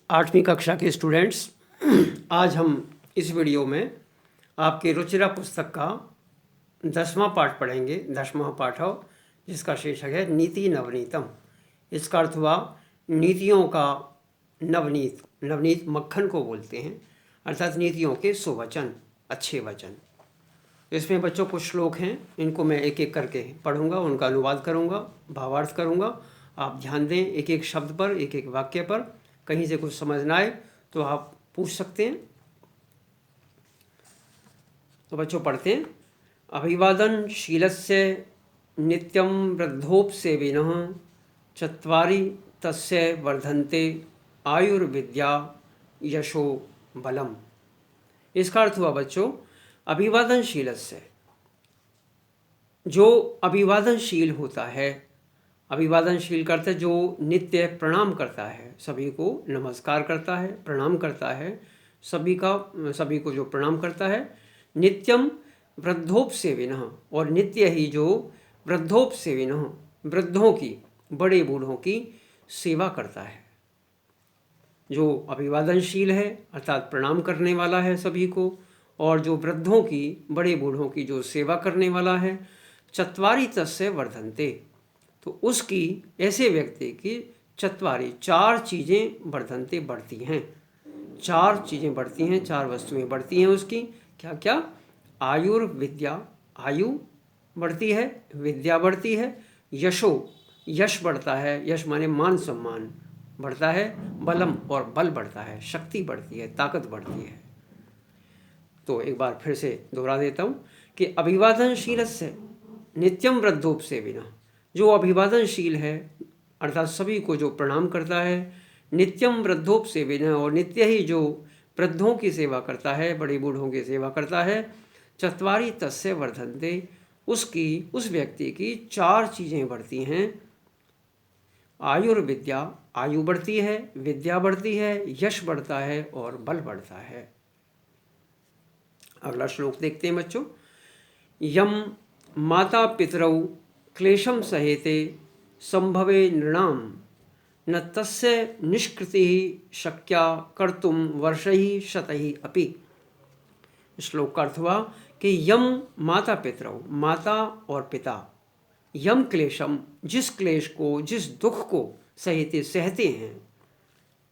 8वीं कक्षा के स्टूडेंट्स, आज हम इस वीडियो में आपके रुचिरा पुस्तक का 10वां पाठ पढ़ेंगे। 10वां पाठ हो जिसका शीर्षक है नीति नवनीतम। इसका अर्थ हुआ नीतियों का नवनीत। नवनीत मक्खन को बोलते हैं, अर्थात नीतियों के सुवचन, अच्छे वचन। इसमें बच्चों कुछ श्लोक हैं, इनको मैं एक एक करके पढ़ूंगा, उनका अनुवाद करूंगा, भावार्थ करूंगा। आप ध्यान दें एक एक शब्द पर, एक एक वाक्य पर। कहीं से कुछ समझ ना आए तो आप पूछ सकते हैं। तो बच्चों पढ़ते हैं। अभिवादनशीलस्य नित्यं वृद्धोपसेविनः चत्वारि तस्य वर्धन्ते आयुर्विद्या यशो बलम। इसका अर्थ हुआ बच्चों, अभिवादनशीलस्य, जो अभिवादनशील होता है, अभिवादनशील करते जो नित्य प्रणाम करता है, सभी को नमस्कार करता है, प्रणाम करता है, सभी को जो प्रणाम करता है। नित्यम वृद्धोपसेविनः, और नित्य ही जो वृद्धोपसेविनः, वृद्धों की, बड़े बूढ़ों की सेवा करता है। जो अभिवादनशील है अर्थात प्रणाम करने वाला है सभी को, और जो वृद्धों की, बड़े बूढ़ों की जो सेवा करने वाला है। चत्वारि तस्य वर्धन्ते, तो उसकी, ऐसे व्यक्ति की चत्वारी, 4 चीज़ें वर्धन्ते, बढ़ती हैं। 4 चीज़ें बढ़ती हैं, 4 वस्तुएं बढ़ती हैं उसकी। क्या क्या? आयुर्विद्या, आयु बढ़ती है, विद्या बढ़ती है, यशो, यश बढ़ता है, यश माने मान सम्मान बढ़ता है, बलम, और बल बढ़ता है, शक्ति बढ़ती है, ताकत बढ़ती है। तो एक बार फिर से दोहरा देता हूँ कि अभिवादनशीलस्य नित्यम वृद्धोपसेविनः, जो अभिवादनशील है अर्थात सभी को जो प्रणाम करता है। नित्यम वृद्धोपसेविनः, और नित्य ही जो वृद्धों की सेवा करता है, बड़े बूढ़ों की सेवा करता है। चत्वारि तस्य वर्धन्ते, उसकी, उस व्यक्ति की 4 चीज़ें बढ़ती हैं। आयुर्विद्या, आयु बढ़ती है, विद्या बढ़ती है, यश बढ़ता है, और बल बढ़ता है। अगला श्लोक देखते हैं बच्चों। यम माता पितरौ क्लेशम सहेते संभवे नृणाम न तस्य निष्कृतिः शक्या कर्तुम वर्षैः शतैः अपि। श्लोक का अर्थ हुआ कि यम माता पितरौ, माता और पिता, यम क्लेशम, जिस क्लेश को, जिस दुख को सहेते, सहते हैं।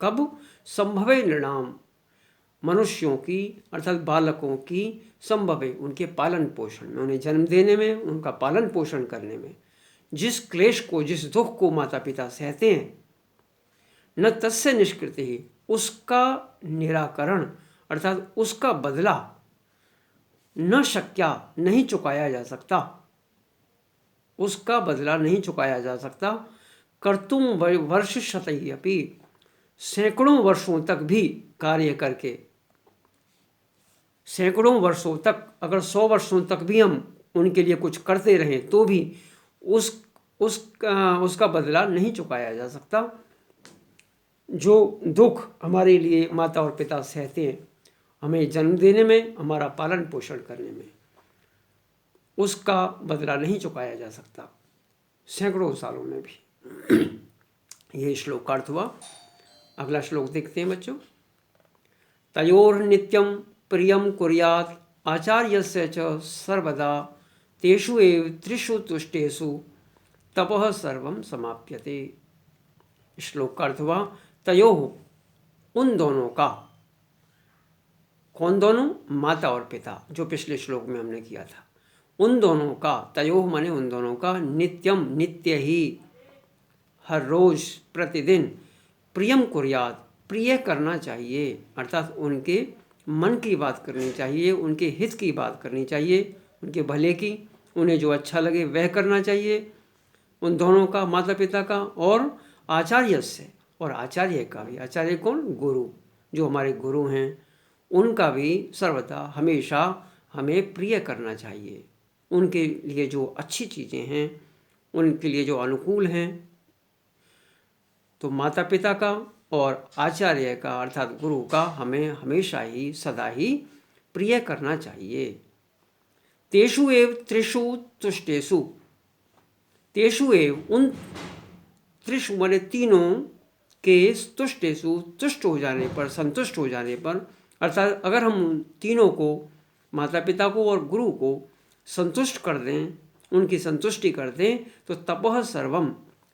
कब? संभवे नृणाम, मनुष्यों की अर्थात बालकों की, संभवे, उनके पालन पोषण में, उन्हें जन्म देने में, उनका पालन पोषण करने में जिस क्लेश को, जिस दुख को माता पिता सहते हैं। न तस्य निष्कृति ही, उसका निराकरण अर्थात उसका बदला, न शक्या, नहीं चुकाया जा सकता, उसका बदला नहीं चुकाया जा सकता। कर्तुम वर्ष शतैः अपि, सैकड़ों वर्षों तक भी कार्य करके, सैकड़ों वर्षों तक, अगर 100 वर्षों तक भी हम उनके लिए कुछ करते रहें तो भी उसका बदला नहीं चुकाया जा सकता। जो दुख हमारे लिए माता और पिता सहते हैं, हमें जन्म देने में, हमारा पालन पोषण करने में, उसका बदला नहीं चुकाया जा सकता, सैकड़ों सालों में भी। यह श्लोक का अर्थ हुआ। अगला श्लोक देखते हैं बच्चों। तयोर नित्यम प्रियम कुर्यात् आचार्यस्य च सर्वदा तेषु एव त्रिषु तुष्टेषु तपः सर्वं समाप्यते। श्लोक का अर्थ हुआ तयोः, उन दोनों का। कौन दोनों? माता और पिता, जो पिछले श्लोक में हमने किया था। उन दोनों का, तयोः माने उन दोनों का, नित्यम, नित्य ही, हर रोज, प्रतिदिन, प्रियम कुर्यात्, प्रिय करना चाहिए, अर्थात उनके मन की बात करनी चाहिए, उनके हित की बात करनी चाहिए, उनके भले की, उन्हें जो अच्छा लगे वह करना चाहिए। उन दोनों का, माता पिता का, और आचार्य से, और आचार्य का भी। आचार्य कौन? गुरु, जो हमारे गुरु हैं, उनका भी सर्वदा, हमेशा हमें प्रिय करना चाहिए। उनके लिए जो अच्छी चीज़ें हैं, उनके लिए जो अनुकूल हैं, तो माता पिता का और आचार्य का अर्थात गुरु का हमें हमेशा ही, सदा ही प्रिय करना चाहिए। तेषु एव त्रिषु तुष्टेषु, तेषु एव, उन, त्रिषु माने तीनों, के तुष्टेषु, तुष्ट हो जाने पर, संतुष्ट हो जाने पर, अर्थात अगर हम तीनों को, माता पिता को और गुरु को संतुष्ट कर दें, उनकी संतुष्टि कर दें, तो तपः सर्वम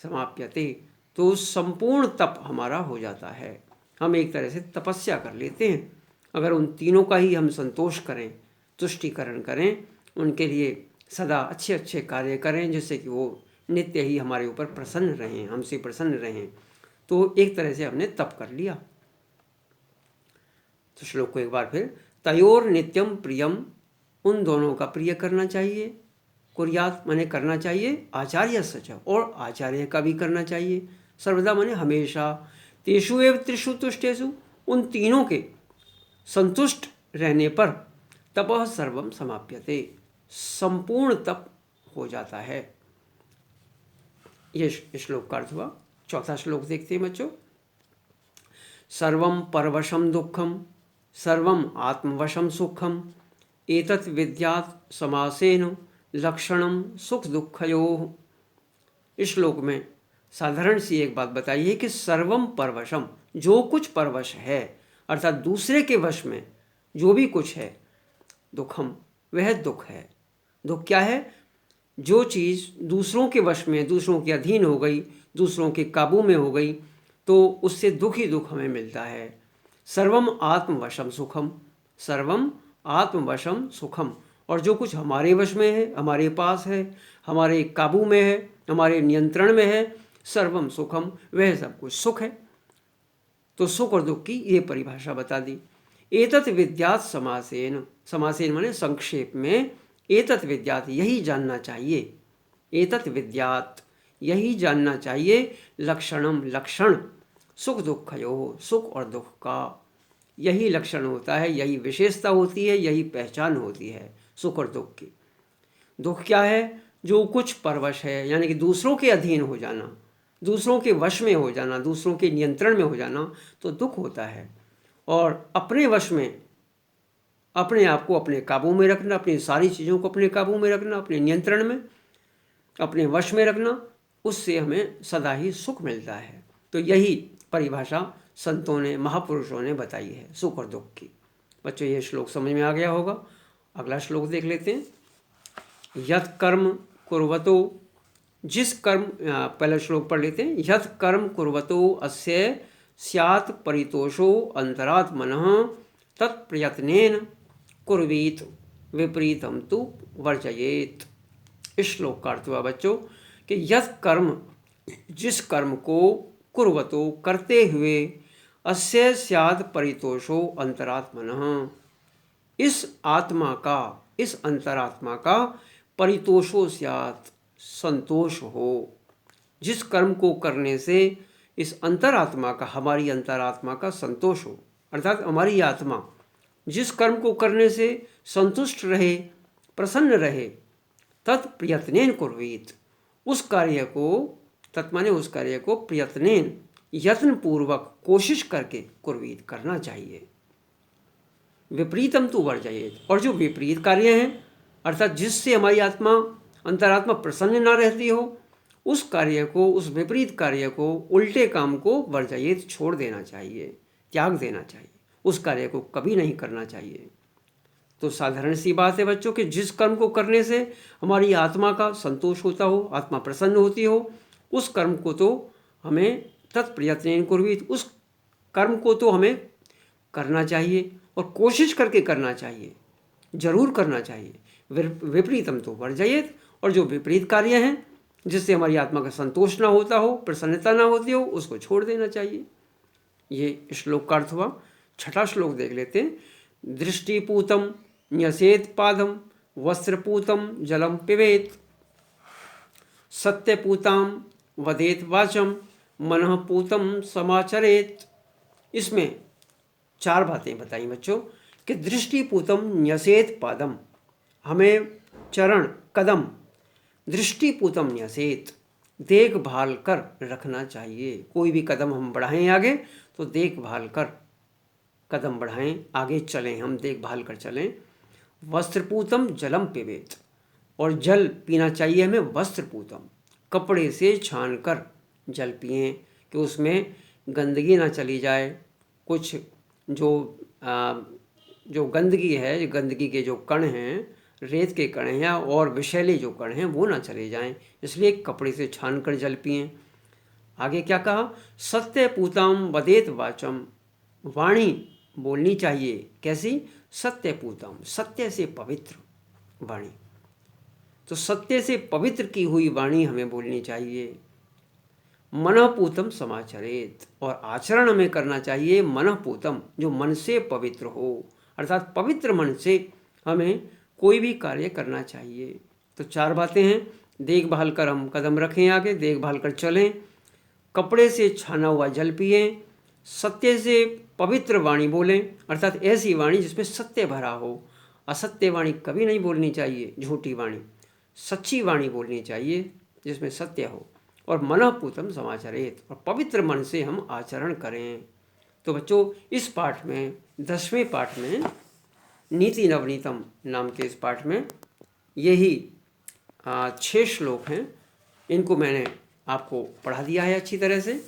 समाप्यते, तो संपूर्ण तप हमारा हो जाता है। हम एक तरह से तपस्या कर लेते हैं। अगर उन तीनों का ही हम संतोष करें, तुष्टिकरण करें, उनके लिए सदा अच्छे अच्छे कार्य करें, जिससे कि वो नित्य ही हमारे ऊपर प्रसन्न रहें, हमसे प्रसन्न रहें, तो एक तरह से हमने तप कर लिया। तो श्लोक को एक बार फिर, तयोर नित्यम प्रियम, उन दोनों का प्रिय करना चाहिए, कुर्यात माने करना चाहिए, आचार्य सच, और आचार्य का भी करना चाहिए, सर्वदा माने हमेशा, तेषु एव त्रिषु तुष्टेषु, उन तीनों के संतुष्ट रहने पर, तपः सर्वम समाप्यते, संपूर्ण तप हो जाता है। ये श्लोक का अर्थ हुआ। चौथा श्लोक देखते हैं बच्चों। सर्वम परवशम दुखम, सर्वम आत्मवशम सुखम, एतत् विद्यात् समासेन लक्षणम सुख दुःखयोः। इस श्लोक में साधारण सी एक बात बताई है कि सर्वम परवशम, जो कुछ परवश है, अर्थात दूसरे के वश में जो भी कुछ है, दुखम, वह दुख है। दुख क्या है? जो चीज़ दूसरों के वश में, दूसरों के अधीन हो गई, दूसरों के काबू में हो गई, तो उससे दुख ही दुख हमें मिलता है। सर्वम आत्मवशम सुखम, सर्वम आत्मवशम सुखम, और जो कुछ हमारे वश में है, हमारे पास है, हमारे काबू में है, हमारे नियंत्रण में है, सर्वम सुखम, वह सब कुछ सुख है। तो सुख और दुख की ये परिभाषा बता दी। एतत् विद्यात् समासेन, समासेन माने संक्षेप में, एतत् विद्यात् यही जानना चाहिए, एतत् विद्यात् यही जानना चाहिए, लक्षणम लक्षण, सुख दुःखयोः, सुख और दुख का यही लक्षण होता है, यही विशेषता होती है, यही पहचान होती है सुख और दुख की। दुख क्या है? जो कुछ परवश है, यानी कि दूसरों के अधीन हो जाना, दूसरों के वश में हो जाना, दूसरों के नियंत्रण में हो जाना, तो दुख होता है। और अपने वश में, अपने आप को अपने काबू में रखना, अपनी सारी चीज़ों को अपने काबू में रखना, अपने नियंत्रण में, अपने वश में रखना, उससे हमें सदा ही सुख मिलता है। तो यही परिभाषा संतों ने, महापुरुषों ने बताई है सुख और दुख की। बच्चों ये श्लोक समझ में आ गया होगा। अगला श्लोक देख लेते हैं। यत् कर्म कुर्वतो, जिस कर्म, पहला श्लोक पढ़ लेते हैं। यत् कर्म कुर्वतो अस्य स्यात् परितोषो अंतरात्मनः तत्प्रयत्नेन कुर्वीत विपरीतम तु वर्जयेत। इस श्लोक का अर्थ हुआ बच्चों कि यत् कर्म, जिस कर्म को, कुर्वतो करते हुए, अस्य स्यात् परितोषो अंतरात्मनः, इस आत्मा का, इस अंतरात्मा का, परितोषो स्यात् संतोष हो। जिस कर्म को करने से इस अंतरात्मा का, हमारी अंतरात्मा का संतोष हो, अर्थात हमारी आत्मा जिस कर्म को करने से संतुष्ट रहे, प्रसन्न रहे, तत्प्रयत्नेन कुर्वीत, उस कार्य को, तत्माने उस कार्य को, प्रयत्नेन यत्न पूर्वक, कोशिश करके, कुर्वीत करना चाहिए। विपरीतम तु वर्जयेत, और जो विपरीत कार्य हैं, अर्थात जिससे हमारी आत्मा, अंतरात्मा प्रसन्न ना रहती हो, उस कार्य को, उस विपरीत कार्य को, उल्टे काम को वर्जयेत, छोड़ देना चाहिए, त्याग देना चाहिए, उस कार्य को कभी नहीं करना चाहिए। तो साधारण सी बात है बच्चों कि जिस कर्म को करने से हमारी आत्मा का संतोष होता हो, आत्मा प्रसन्न होती हो, उस कर्म को तो हमें तत्प्रयत्नेन कुर्वीत, उस कर्म को तो हमें करना चाहिए और कोशिश करके करना चाहिए, जरूर करना चाहिए। विपरीतम तो वर्जयेत, और जो विपरीत कार्य हैं, जिससे हमारी आत्मा का संतोष ना होता हो, प्रसन्नता ना होती हो, उसको छोड़ देना चाहिए। ये श्लोक का अर्थ हुआ। छठा श्लोक देख लेते हैं। दृष्टिपूतम न्यसेत पादम, वस्त्रपूतम जलम पिबेत, सत्यपूताम वदेत वाचम, मनःपूतम समाचरेत। इसमें चार बातें बताई बच्चों कि दृष्टिपूतम न्यसेत पादम, हमें चरण, कदम, दृष्टिपूतम न्यसेत, देखभाल कर रखना चाहिए। कोई भी कदम हम बढ़ाएं आगे तो देखभाल कर कदम बढ़ाएं, आगे चलें, हम देखभाल कर चलें। वस्त्रपूतम जलम पिबेत, और जल पीना चाहिए हमें वस्त्रपूतम, कपड़े से छान कर जल पिएं, कि उसमें गंदगी ना चली जाए, कुछ जो गंदगी है, जो गंदगी के जो कण हैं, रेत के कण हैं और विषैले जो कण हैं वो ना चले जाएं, इसलिए कपड़े से छान कर जल पिएं। आगे क्या कहा, सत्य पूतम वदेत वाचम, वाणी बोलनी चाहिए कैसी, सत्य पूतम, सत्य से पवित्र वाणी। तो सत्य से पवित्र की हुई वाणी हमें बोलनी चाहिए। मनःपूतम समाचरेत, और आचरण हमें करना चाहिए मनःपूतम, जो मन से पवित्र हो, अर्थात पवित्र मन से हमें कोई भी कार्य करना चाहिए। तो 4 बातें हैं, देखभाल कर हम कदम रखें आगे, देखभाल कर चलें, कपड़े से छाना हुआ जल पिएं, सत्य से पवित्र वाणी बोलें, अर्थात ऐसी वाणी जिसमें सत्य भरा हो। असत्य वाणी कभी नहीं बोलनी चाहिए, झूठी वाणी, सच्ची वाणी बोलनी चाहिए जिसमें सत्य हो। और मनःपूतम समाचरेत, और पवित्र मन से हम आचरण करें। तो बच्चों, इस पाठ में 10वें पाठ में नीति नवनीतम नाम के इस पाठ में यही 6 श्लोक हैं। इनको मैंने आपको पढ़ा दिया है अच्छी तरह से,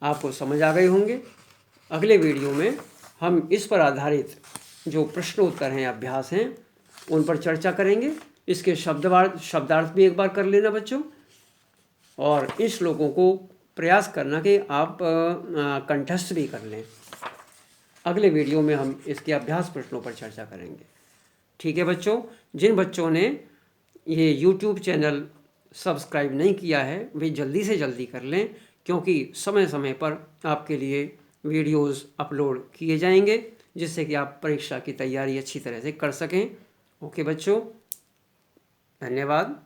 आपको समझ आ गए होंगे। अगले वीडियो में हम इस पर आधारित जो प्रश्नोत्तर हैं, अभ्यास हैं, उन पर चर्चा करेंगे। इसके शब्दार्थ भी एक बार कर लेना बच्चों, और इन श्लोकों को प्रयास करना कि आप कंठस्थ भी कर लें। अगले वीडियो में हम इसके अभ्यास प्रश्नों पर चर्चा करेंगे। ठीक है बच्चों, जिन बच्चों ने ये YouTube चैनल सब्सक्राइब नहीं किया है वे जल्दी से जल्दी कर लें, क्योंकि समय समय पर आपके लिए वीडियोस अपलोड किए जाएंगे, जिससे कि आप परीक्षा की तैयारी अच्छी तरह से कर सकें। ओके बच्चों, धन्यवाद।